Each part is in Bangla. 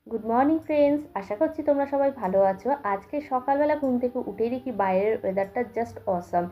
গুড মর্নিং ফ্রেন্ডস, আশা করছি তোমরা সবাই ভালো আছো। আজকে সকালবেলা ঘুম থেকে উঠেই দেখি বাইরের ওয়েদারটা জাস্ট অসাম।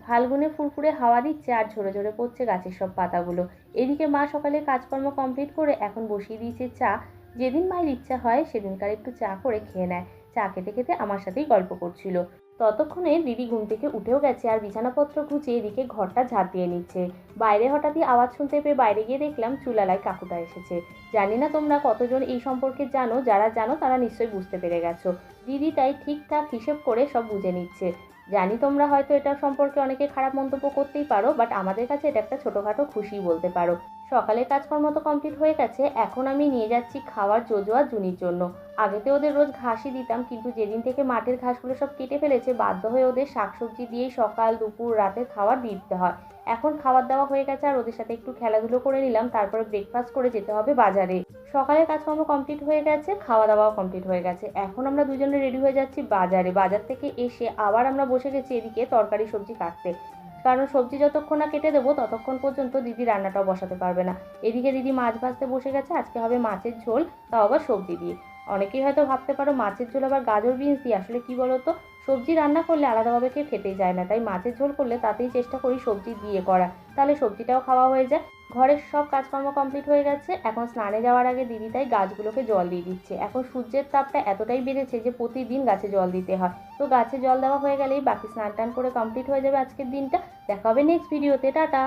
ফাল্গুনে ফুরফুরে হাওয়া দিচ্ছে আর ঝরে ঝরে পড়ছে গাছের সব পাতাগুলো। এদিকে মা সকালে কাজকর্ম কমপ্লিট করে এখন বসিয়ে দিয়েছে চা। যেদিন মায়ের ইচ্ছা হয় সেদিনকার একটু চা করে খেয়ে নেয়। চা খেতে খেতে আমার সাথেই গল্প করছিল। ততক্ষণে দিদি ঘুম থেকে উঠেও গেছে আর বিছানাপত্র গুছিয়ে এদিকে ঘরটা ঝাঁট দিয়ে নিচ্ছে। বাইরে হঠাৎই আওয়াজ শুনতে পেয়ে বাইরে গিয়ে দেখলাম চুলালায় কাকুটা এসেছে। জানি না তোমরা কতজন এই সম্পর্কে জানো, যারা জানো তারা নিশ্চয়ই বুঝতে পেরে গেছো। দিদি তাই ঠিকঠাক হিসেব করে সব বুঝে নিচ্ছে। জানি তোমরা হয়তো এটা সম্পর্কে অনেকে খারাপ মন্তব্য করতেই পারো, বাট আমাদের কাছে এটা একটা ছোটোখাটো খুশি বলতে পারো। সকালের কাজকর্ম তো কমপ্লিট হয়ে গেছে, এখন আমি নিয়ে যাচ্ছি খাওয়ার জোজো আর জুনির জন্য। আগেতে ওদের রোজ ঘাসই দিতাম, কিন্তু যেদিন থেকে মাঠের ঘাসগুলো সব কেটে ফেলেছে বাধ্য হয়ে ওদের শাকসবজি দিয়েই সকাল দুপুর রাতের খাবার দিতে হয়। এখন খাবার দাওয়া হয়ে গেছে আর ওদের সাথে একটু খেলাধুলো করে নিলাম, তারপরে ব্রেকফাস্ট করে যেতে হবে বাজারে। সকালের কাজকর্ম কমপ্লিট হয়ে গেছে, খাওয়া দাওয়াও কমপ্লিট হয়ে গেছে, এখন আমরা দুজনে রেডি হয়ে যাচ্ছি বাজারে। বাজার থেকে এসে আবার আমরা বসে গেছি এদিকে তরকারি সবজি কাটতে, কারণ সবজি যতক্ষণ না কেটে দেবো ততক্ষণ পর্যন্ত দিদি রান্নাটাও বসাতে পারবে না। এদিকে দিদি মাছ ভাজতে বসে গেছে, আজকে হবে মাছের ঝোল, তাও আবার সবজি দিয়ে। অনেকেই হয়তো ভাবতে পারো মাছের ঝোল আবার গাজর বিনস দিয়ে, আসলে কি বলতো, সবজি রান্না করলে আলাদাভাবে কেউ খেতেই যায় না, তাই মাছের ঝোল করলে তাতেই চেষ্টা করি সবজি দিয়ে করা, তাহলে সবজিটাও খাওয়া হয়ে যায়। ঘরের সব কাজকর্ম কমপ্লিট হয়ে গেছে, এখন স্নানে যাওয়ার আগে দিদি তাই গাছগুলোকে জল দিয়ে দিচ্ছে। এখন সূর্যের তাপটা এতটাই বেড়েছে যে প্রতিদিন গাছে জল দিতে হয়, তো গাছে জল দেওয়া হয়ে গেলেই বাকি স্নান টান করে কমপ্লিট হয়ে যাবে আজকের দিনটা। দেখা হবে নেক্সট ভিডিওতে, টাটা।